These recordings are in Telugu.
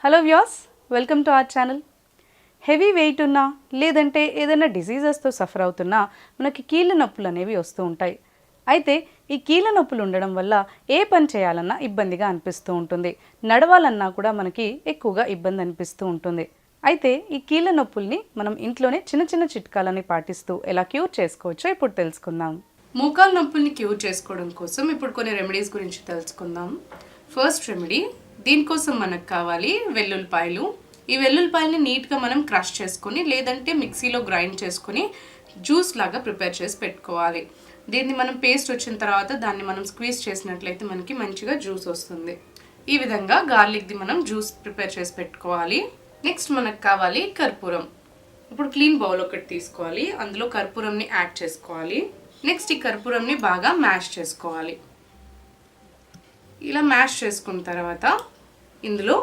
Hello views, welcome to our channel. Heavy weight ఉన్నా లేదంటే ఏదైనా డిసీజెస్తో సఫర్ అవుతున్నా మనకి కీళ్ళ నొప్పులు అనేవి వస్తూ ఉంటాయి. అయితే ఈ కీళ్ళ నొప్పులు ఉండడం వల్ల ఏ పని చేయాలన్నా ఇబ్బందిగా అనిపిస్తూ ఉంటుంది. నడవాలన్నా కూడా మనకి ఎక్కువగా ఇబ్బంది అనిపిస్తూ ఉంటుంది. అయితే ఈ కీళ్ళ నొప్పుల్ని మనం ఇంట్లోనే చిన్న చిన్న చిట్కాలని పాటిస్తూ ఎలా క్యూర్ చేసుకోవచ్చో ఇప్పుడు తెలుసుకుందాం. మోకాలు నొప్పుల్ని క్యూర్ చేసుకోవడం కోసం ఇప్పుడు కొన్ని రెమెడీస్ గురించి తెలుసుకుందాం. ఫస్ట్ రెమెడీ, దీనికోసం మనకు కావాలి వెల్లుల్లిపాయలు. ఈ వెల్లుల్లిపాయలని నీట్గా మనం క్రష్ చేసుకొని లేదంటే మిక్సీలో గ్రైండ్ చేసుకొని జ్యూస్ లాగా ప్రిపేర్ చేసి పెట్టుకోవాలి. దీన్ని మనం పేస్ట్ వచ్చిన తర్వాత దాన్ని మనం స్క్వీజ్ చేసినట్లయితే మనకి మంచిగా జ్యూస్ వస్తుంది. ఈ విధంగా గార్లిక్ది మనం జ్యూస్ ప్రిపేర్ చేసి పెట్టుకోవాలి. నెక్స్ట్ మనకు కావాలి కర్పూరం. ఇప్పుడు క్లీన్ బౌల్ ఒకటి తీసుకోవాలి, అందులో కర్పూరంని యాడ్ చేసుకోవాలి. నెక్స్ట్ ఈ కర్పూరంని బాగా మ్యాష్ చేసుకోవాలి. ఇలా మ్యాష్ చేసుకున్న తర్వాత ఇందులో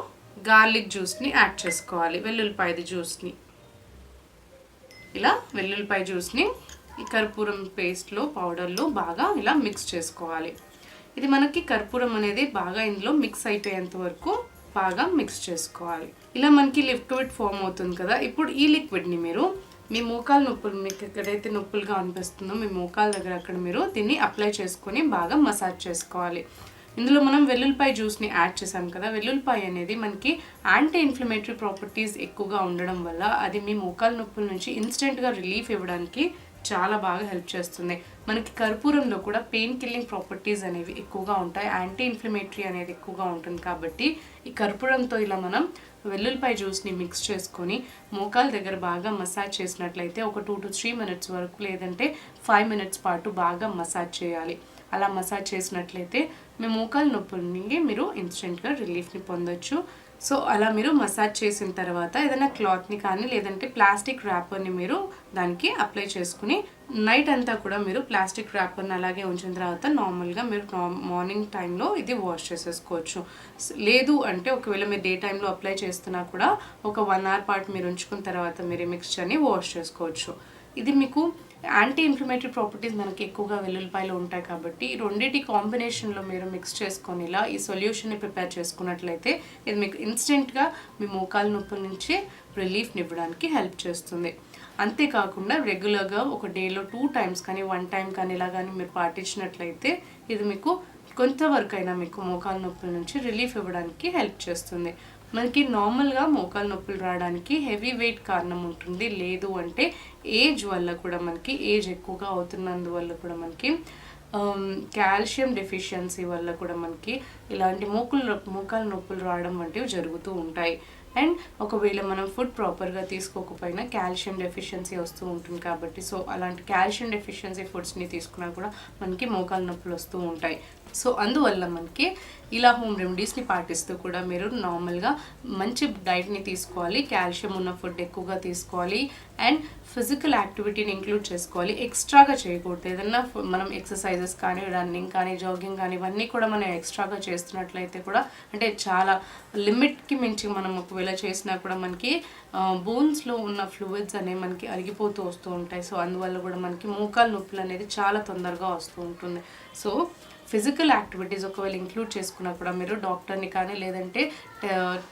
గార్లిక్ జ్యూస్ని యాడ్ చేసుకోవాలి, వెల్లుల్లిపాయది జ్యూస్ని. ఇలా వెల్లుల్లిపాయ జ్యూస్ని ఈ కర్పూరం పేస్ట్లో పౌడర్లో బాగా ఇలా మిక్స్ చేసుకోవాలి. ఇది మనకి కర్పూరం అనేది బాగా ఇందులో మిక్స్ అయిపోయేంత వరకు బాగా మిక్స్ చేసుకోవాలి. ఇలా మనకి లిక్విడ్ ఫామ్ అవుతుంది కదా. ఇప్పుడు ఈ లిక్విడ్ని మీరు మీ మోకాలు నొప్పులు, మీకు ఎక్కడైతే నొప్పులుగా అనిపిస్తుందో మీ మోకాల దగ్గర అక్కడ మీరు దీన్ని అప్లై చేసుకొని బాగా మసాజ్ చేసుకోవాలి. ఇందులో మనం వెల్లుల్లిపాయ జ్యూస్ని యాడ్ చేసాం కదా. వెల్లుల్లిపాయ అనేది మనకి యాంటీ ఇన్ఫ్లమేటరీ ప్రాపర్టీస్ ఎక్కువగా ఉండడం వల్ల అది మీ మోకాల నొప్పుల నుంచి ఇన్స్టెంట్గా రిలీఫ్ ఇవ్వడానికి చాలా బాగా హెల్ప్ చేస్తుంది. మనకి కర్పూరంలో కూడా పెయిన్ కిల్లింగ్ ప్రాపర్టీస్ అనేవి ఎక్కువగా ఉంటాయి, యాంటీ ఇన్ఫ్లమేటరీ అనేది ఎక్కువగా ఉంటుంది. కాబట్టి ఈ కర్పూరంతో ఇలా మనం వెల్లుల్లిపాయ జ్యూస్ని మిక్స్ చేసుకొని మోకాల దగ్గర బాగా మసాజ్ చేసినట్లయితే ఒక 2 to 3 minutes వరకు లేదంటే 5 minutes పాటు బాగా మసాజ్ చేయాలి. అలా మసాజ్ చేసినట్లయితే మీ మోకాలు నొప్పులకి మీరు ఇన్స్టెంట్గా రిలీఫ్ని పొందొచ్చు. సో అలా మీరు మసాజ్ చేసిన తర్వాత ఏదైనా క్లాత్ని కానీ లేదంటే ప్లాస్టిక్ ర్యాపర్ని మీరు దానికి అప్లై చేసుకుని నైట్ అంతా కూడా మీరు ప్లాస్టిక్ ర్యాపర్ని అలాగే ఉంచిన తర్వాత నార్మల్గా మీరు మార్నింగ్ టైంలో ఇది వాష్ చేసేసుకోవచ్చు. లేదు అంటే ఒకవేళ మీరు డే టైంలో అప్లై చేస్తున్నా కూడా ఒక 1 hour పాటు మీరు ఉంచుకున్న తర్వాత మీరు ఈ మిక్స్చర్ని వాష్ చేసుకోవచ్చు. ఇది మీకు యాంటీ ఇన్ఫ్లమేటరీ ప్రాపర్టీస్ మనకి ఎక్కువగా వెల్లుల్లిపాయలు ఉంటాయి కాబట్టి రెండింటి కాంబినేషన్లో మీరు మిక్స్ చేసుకొని ఇలా ఈ సొల్యూషన్ని ప్రిపేర్ చేసుకున్నట్లయితే ఇది మీకు ఇన్స్టెంట్గా మీ మోకాలు నొప్పుల నుంచి రిలీఫ్ని ఇవ్వడానికి హెల్ప్ చేస్తుంది. అంతేకాకుండా రెగ్యులర్గా ఒక డేలో 2 times కానీ 1 time కానీ ఇలా కానీ మీరు పాటించినట్లయితే ఇది మీకు కొంతవరకు అయినా మీకు మోకాలు నొప్పుల నుంచి రిలీఫ్ ఇవ్వడానికి హెల్ప్ చేస్తుంది. మనకి నార్మల్గా మోకాలు నొప్పులు రావడానికి హెవీ వెయిట్ కారణం ఉంటుంది, లేదు అంటే ఏజ్ వల్ల కూడా మనకి ఏజ్ ఎక్కువగా అవుతున్నందువల్ల కూడా మనకి కాల్షియం డెఫిషియన్సీ వల్ల కూడా మనకి ఇలాంటి మోకాలు నొప్పులు రావడం వంటివి జరుగుతూ ఉంటాయి. అండ్ ఒకవేళ మనం ఫుడ్ ప్రాపర్గా తీసుకోకపోయినా కాల్షియం డెఫిషియన్సీ వస్తూ ఉంటుంది కాబట్టి సో అలాంటి కాల్షియం డెఫిషియన్సీ ఫుడ్స్ని తీసుకున్నా కూడా మనకి మోకాలు నొప్పులు వస్తూ ఉంటాయి. సో అందువల్ల మనకి ఇలా హోమ్ రెమెడీస్ని పాటిస్తూ కూడా మీరు నార్మల్గా మంచి డైట్ని తీసుకోవాలి, కాల్షియం ఉన్న ఫుడ్ ఎక్కువగా తీసుకోవాలి అండ్ ఫిజికల్ యాక్టివిటీని ఇంక్లూడ్ చేసుకోవాలి. ఎక్స్ట్రాగా చేయకూడదు. ఏదన్నా మనం ఎక్సర్సైజెస్ కానీ రన్నింగ్ కానీ జాగింగ్ కానీ ఇవన్నీ కూడా మనం ఎక్స్ట్రాగా చేస్తున్నట్లయితే కూడా అంటే చాలా లిమిట్కి మించి మనం ఒకవేళ చేసినా కూడా మనకి బోన్స్లో ఉన్న ఫ్లూయిడ్స్ అనేవి మనకి అరిగిపోతూ వస్తూ ఉంటాయి. సో అందువల్ల కూడా మనకి మోకాలు నొప్పులు అనేది చాలా తొందరగా వస్తూ ఉంటుంది. సో ఫిజికల్ యాక్టివిటీస్ ఒకవేళ ఇంక్లూడ్ చేసుకున్నా కూడా మీరు డాక్టర్ని కానీ లేదంటే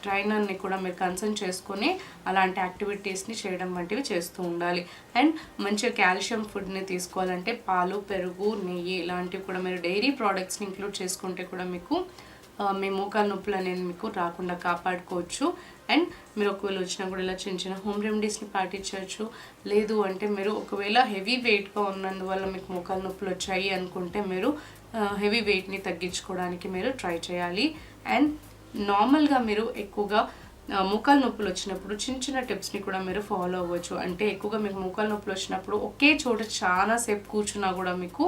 ట్రైనర్ని కూడా మీరు కన్సల్ట్ చేసుకొని అలాంటి యాక్టివిటీస్ని చేయడం వంటివి చేస్తూ ఉండాలి. అండ్ మంచిగా కాల్షియం ఫుడ్ని తీసుకోవాలంటే పాలు, పెరుగు, నెయ్యి ఇలాంటివి కూడా మీరు డైరీ ప్రోడక్ట్స్ని ఇంక్లూడ్ చేసుకుంటే కూడా మీకు మీ మోకాలు నొప్పులు అనేది మీకు రాకుండా కాపాడుకోవచ్చు. అండ్ మీరు ఒకవేళ వచ్చినా కూడా ఇలా చిన్న చిన్న హోమ్ రెమెడీస్ని పాటించవచ్చు. లేదు అంటే మీరు ఒకవేళ హెవీ వెయిట్గా ఉన్నందువల్ల మీకు మోకాలు నొప్పులు వచ్చాయి అనుకుంటే మీరు హెవీ వెయిట్ని తగ్గించుకోవడానికి మీరు ట్రై చేయాలి. అండ్ నార్మల్గా మీరు ఎక్కువగా మోకాలు నొప్పులు వచ్చినప్పుడు చిన్న చిన్న టిప్స్ని కూడా మీరు ఫాలో అవ్వచ్చు. అంటే ఎక్కువగా మీకు మోకాలు నొప్పులు వచ్చినప్పుడు ఒకే చోట చాలాసేపు కూర్చున్నా కూడా మీకు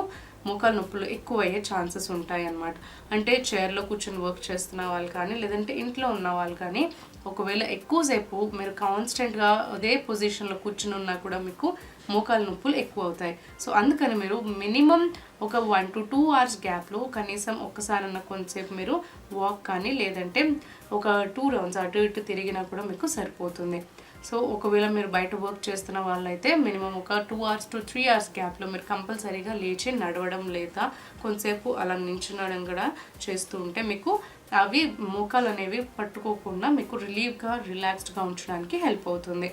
మోకాలు నొప్పులు ఎక్కువ అయ్యే ఛాన్సెస్ ఉంటాయి అన్నమాట. అంటే చైర్లో కూర్చొని వర్క్ చేస్తున్న వాళ్ళు కానీ లేదంటే ఇంట్లో ఉన్న వాళ్ళు కానీ ఒకవేళ ఎక్కువసేపు మీరు కాన్స్టెంట్గా అదే పొజిషన్లో కూర్చుని ఉన్నా కూడా మీకు మోకాలు నొప్పులు ఎక్కువ అవుతాయి. సో అందుకని మీరు మినిమం ఒక 1 to 2 hours గ్యాప్లో కనీసం ఒక్కసారన్నా కొంతసేపు మీరు వాక్ కానీ లేదంటే ఒక 2 rounds అటు ఇటు తిరిగినా కూడా మీకు సరిపోతుంది. సో ఒకవేళ మీరు బయట వర్క్ చేస్తున్న వాళ్ళైతే మినిమం ఒక 2 hours to 3 hours గ్యాప్లో మీరు కంపల్సరీగా లేచి నడవడం లేదా కొంతసేపు అలా నించునడం కూడా చేస్తూ ఉంటే మీకు అవి మోకాలు అనేవి పట్టుకోకుండా మీకు రిలీఫ్గా రిలాక్స్డ్గా ఉంచడానికి హెల్ప్ అవుతుంది.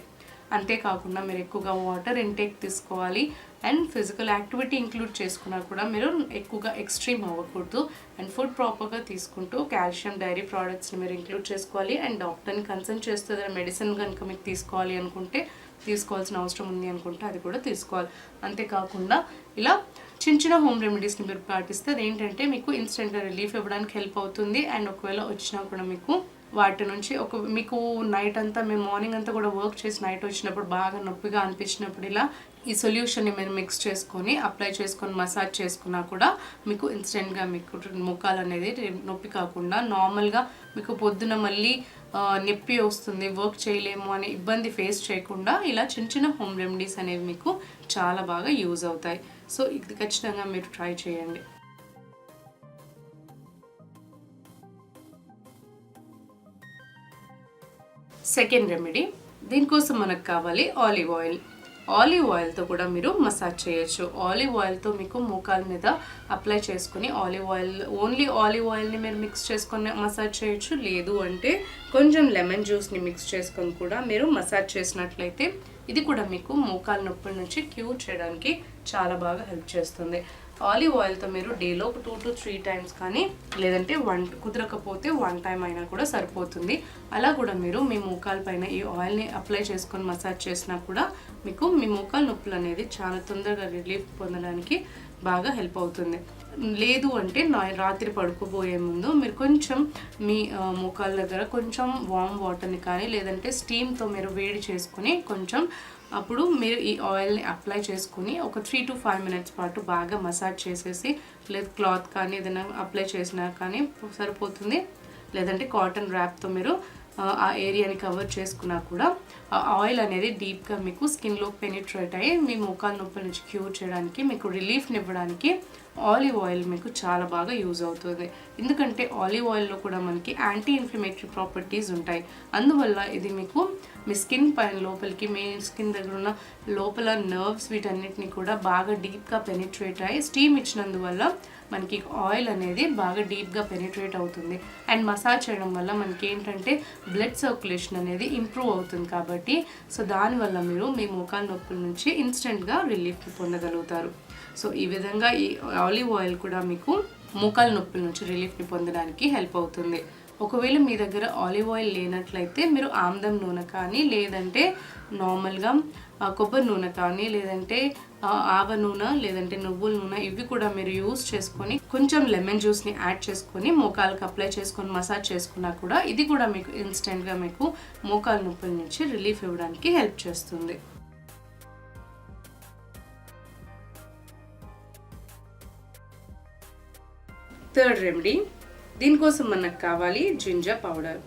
అంతేకాకుండా మీరు ఎక్కువగా వాటర్ ఇంటేక్ తీసుకోవాలి అండ్ ఫిజికల్ యాక్టివిటీ ఇంక్లూడ్ చేసుకున్నా కూడా మీరు ఎక్కువగా ఎక్స్ట్రీమ్ అవ్వకూడదు. అండ్ ఫుడ్ ప్రాపర్గా తీసుకుంటూ కాల్షియం డైరీ ప్రోడక్ట్స్ని మీరు ఇంక్లూడ్ చేసుకోవాలి. అండ్ డాక్టర్ని కన్సల్ట్ చేస్తే మెడిసిన్ కనుక మీకు తీసుకోవాలి అనుకుంటే, తీసుకోవాల్సిన అవసరం ఉంది అనుకుంటే అది కూడా తీసుకోవాలి. అంతేకాకుండా ఇలా చిన్న చిన్న హోమ్ రెమెడీస్ని మీరు పాటిస్తే అదేంటంటే మీకు ఇన్స్టెంట్గా రిలీఫ్ ఇవ్వడానికి హెల్ప్ అవుతుంది. అండ్ ఒకవేళ వచ్చినా కూడా మీకు వాటి నుంచి మీకు నైట్ అంతా మేము మార్నింగ్ అంతా కూడా వర్క్ చేసి నైట్ వచ్చినప్పుడు బాగా నొప్పిగా అనిపించినప్పుడు ఇలా ఈ సొల్యూషన్ని మీరు మిక్స్ చేసుకొని అప్లై చేసుకొని మసాజ్ చేసుకున్నా కూడా మీకు ఇన్స్టెంట్గా మీకు ముఖాలు అనేది నొప్పి కాకుండా నార్మల్గా మీకు పొద్దున మళ్ళీ నొప్పి వస్తుంది, వర్క్ చేయలేము అనే ఇబ్బంది ఫేస్ చేయకుండా ఇలా చిన్న చిన్న హోమ్ రెమెడీస్ అనేవి మీకు చాలా బాగా యూజ్ అవుతాయి. సో ఇది ఖచ్చితంగా మీరు ట్రై చేయండి. సెకండ్ రెమెడీ, దీనికోసం మనకు కావాలి ఆలివ్ ఆయిల్. ఆలివ్ ఆయిల్తో కూడా మీరు మసాజ్ చేయొచ్చు. ఆలివ్ ఆయిల్తో మీకు మోకాల మీద అప్లై చేసుకుని ఓన్లీ ఆలివ్ ఆయిల్ని మీరు మిక్స్ చేసుకొని మసాజ్ చేయొచ్చు. లేదు అంటే కొంచెం లెమన్ జ్యూస్ని మిక్స్ చేసుకొని కూడా మీరు మసాజ్ చేసినట్లయితే ఇది కూడా మీకు మోకాల నొప్పుల నుంచి క్యూర్ చేయడానికి చాలా బాగా హెల్ప్ చేస్తుంది. ఆలివ్ ఆయిల్తో మీరు డేలో 2 to 3 times కానీ లేదంటే కుదరకపోతే 1 time అయినా కూడా సరిపోతుంది. అలా కూడా మీరు మీ మోకాల పైన ఈ ఆయిల్ని అప్లై చేసుకొని మసాజ్ చేసినా కూడా మీకు మీ మోకాల నొప్పులు అనేది చాలా తొందరగా రిలీఫ్ పొందడానికి బాగా హెల్ప్ అవుతుంది. లేదు అంటే రాత్రి పడుకోబోయే ముందు మీరు కొంచెం మీ మోకాల దగ్గర కొంచెం వామ్ వాటర్ని కానీ లేదంటే స్టీమ్తో మీరు వేడి చేసుకొని కొంచెం అప్పుడు మీరు ఈ ఆయిల్ని అప్లై చేసుకుని ఒక 3 to 5 minutes పాటు బాగా మసాజ్ చేసేసి లేదు క్లాత్ కానీ ఏదైనా అప్లై చేసినా కానీ సరిపోతుంది. లేదంటే కాటన్ ర్యాప్తో మీరు ఆ ఏరియాని కవర్ చేసుకున్నా కూడా ఆ ఆయిల్ అనేది డీప్గా మీకు స్కిన్లో పెనిట్రేట్ అయ్యి మీ మోకాల నొప్పి నుంచి క్యూర్ చేయడానికి మీకు రిలీఫ్ని ఇవ్వడానికి ఆలివ్ ఆయిల్ మీకు చాలా బాగా యూజ్ అవుతుంది. ఎందుకంటే ఆలివ్ ఆయిల్లో కూడా మనకి యాంటీ ఇన్ఫ్లమేటరీ ప్రాపర్టీస్ ఉంటాయి. అందువల్ల ఇది మీకు మీ స్కిన్ పైన లోపలికి మీ స్కిన్ దగ్గర ఉన్న లోపల నర్వ్స్ వీటన్నిటిని కూడా బాగా డీప్గా పెనిట్రేట్ అయ్యి స్టీమ్ ఇచ్చినందువల్ల మనకి ఆయిల్ అనేది బాగా డీప్గా పెనిట్రేట్ అవుతుంది. అండ్ మసాజ్ చేయడం వల్ల మనకి ఏంటంటే బ్లడ్ సర్క్యులేషన్ అనేది ఇంప్రూవ్ అవుతుంది కాబట్టి సో దానివల్ల మీరు మీ మోకాల నొప్పుల నుంచి ఇన్స్టెంట్గా రిలీఫ్ పొందగలుగుతారు. సో ఈ విధంగా ఈ ఆలివ్ ఆయిల్ కూడా మీకు మోకాల నొప్పుల నుంచి రిలీఫ్ని పొందడానికి హెల్ప్ అవుతుంది. ఒకవేళ మీ దగ్గర ఆలివ్ ఆయిల్ లేనట్లయితే మీరు ఆమ్దం నూనె కానీ లేదంటే నార్మల్గా కొబ్బరి నూనె కానీ లేదంటే ఆవ నూనె లేదంటే నువ్వుల నూనె ఇవి కూడా మీరు యూస్ చేసుకొని కొంచెం లెమన్ జ్యూస్ని యాడ్ చేసుకొని మోకాలకు అప్లై చేసుకొని మసాజ్ చేసుకున్నా కూడా ఇది కూడా మీకు ఇన్స్టెంట్గా మీకు మోకాల నొప్పుల నుంచి రిలీఫ్ ఇవ్వడానికి హెల్ప్ చేస్తుంది. థర్డ్ రెమెడీ, దీనికోసం మనకు కావాలి జింజర్ పౌడర్.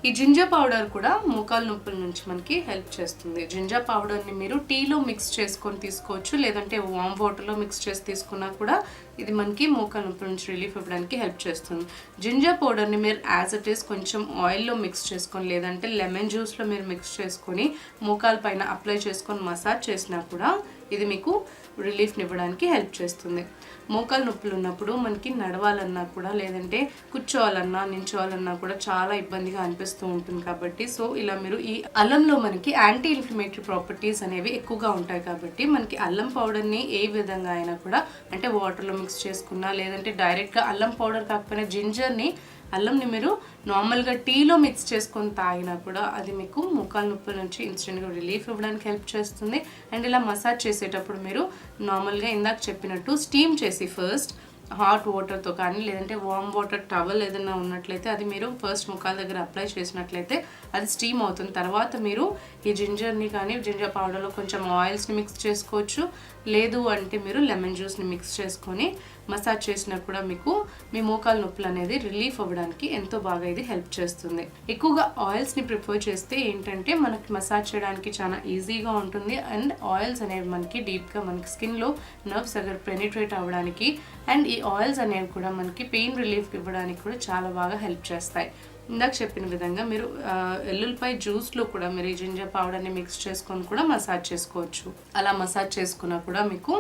ఈ జింజర్ పౌడర్ కూడా మోకాల నొప్పుల నుంచి మనకి హెల్ప్ చేస్తుంది. జింజర్ పౌడర్ని మీరు టీలో మిక్స్ చేసుకొని తీసుకోవచ్చు, లేదంటే వామ్ వాటర్లో మిక్స్ చేసి తీసుకున్నా కూడా ఇది మనకి మోకాల నొప్పుల నుంచి రిలీఫ్ ఇవ్వడానికి హెల్ప్ చేస్తుంది. జింజర్ పౌడర్ని మీరు యాజ్ ఇట్ ఈస్ కొంచెం ఆయిల్లో మిక్స్ చేసుకొని లేదంటే లెమన్ జ్యూస్లో మీరు మిక్స్ చేసుకొని మోకాల పైన అప్లై చేసుకొని మసాజ్ చేసినా కూడా ఇది మీకు రిలీఫ్ని ఇవ్వడానికి హెల్ప్ చేస్తుంది. మోకాలు నొప్పులు ఉన్నప్పుడు మనకి నడవాలన్నా కూడా లేదంటే కూర్చోవాలన్నా నించోవాలన్నా కూడా చాలా ఇబ్బందిగా అనిపిస్తూ ఉంటుంది కాబట్టి సో ఇలా మీరు ఈ అల్లంలో మనకి యాంటీ ఇన్ఫ్లమేటరీ ప్రాపర్టీస్ అనేవి ఎక్కువగా ఉంటాయి కాబట్టి మనకి అల్లం పౌడర్ని ఏ విధంగా అయినా కూడా అంటే వాటర్లో మిక్స్ చేసుకున్నా లేదంటే డైరెక్ట్గా అల్లం పౌడర్ కాకపోయినా జింజర్ని అల్లంని మీరు నార్మల్గా టీలో మిక్స్ చేసుకొని తాగినా కూడా అది మీకు మోకాల నొప్పుల నుంచి ఇన్స్టెంట్గా రిలీఫ్ ఇవ్వడానికి హెల్ప్ చేస్తుంది. అండ్ ఇలా మసాజ్ చేసేటప్పుడు మీరు నార్మల్గా ఇందాక చెప్పినట్టు స్టీమ్ చేసి ఫస్ట్ హాట్ వాటర్తో కానీ లేదంటే వామ్ వాటర్ టవల్ ఏదైనా ఉన్నట్లయితే అది మీరు ఫస్ట్ ముఖాల దగ్గర అప్లై చేసినట్లయితే అది స్టీమ్ అవుతుంది. తర్వాత మీరు ఈ జింజర్ని కానీ జింజర్ పౌడర్లో కొంచెం ఆయిల్స్ని మిక్స్ చేసుకోవచ్చు, లేదు అంటే మీరు లెమన్ జ్యూస్ని మిక్స్ చేసుకొని మసాజ్ చేసినా కూడా మీకు మీ మోకాల నొప్పులు అనేది రిలీఫ్ అవ్వడానికి ఎంతో బాగా ఇది హెల్ప్ చేస్తుంది. ఎక్కువగా ఆయిల్స్ని ప్రిఫర్ చేస్తే ఏంటంటే మనకి మసాజ్ చేయడానికి చాలా ఈజీగా ఉంటుంది అండ్ ఆయిల్స్ అనేవి మనకి డీప్గా మనకి స్కిన్లో నర్వ్స్ దగ్గర పెనిట్రేట్ అవ్వడానికి అండ్ ఈ ఆయిల్స్ అనేవి కూడా మనకి పెయిన్ రిలీఫ్ ఇవ్వడానికి కూడా చాలా బాగా హెల్ప్ చేస్తాయి. ఇందాక చెప్పిన విధంగా మీరు వెల్లుల్లిపాయ జ్యూస్లో కూడా మీరు ఈ జింజర్ పౌడర్ని మిక్స్ చేసుకొని కూడా మసాజ్ చేసుకోవచ్చు. అలా మసాజ్ చేసుకున్నా కూడా మీకు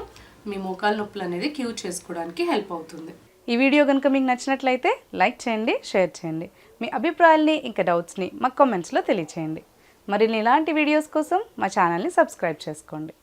మీ మోకాలు నొప్పులు అనేది క్యూర్ చేసుకోవడానికి హెల్ప్ అవుతుంది. ఈ వీడియో కనుక మీకు నచ్చినట్లయితే లైక్ చేయండి, షేర్ చేయండి. మీ అభిప్రాయాల్ని ఇంకా డౌట్స్ని మా కామెంట్స్లో తెలియచేయండి. మరిన్ని ఇలాంటి వీడియోస్ కోసం మా ఛానల్ని సబ్స్క్రైబ్ చేసుకోండి.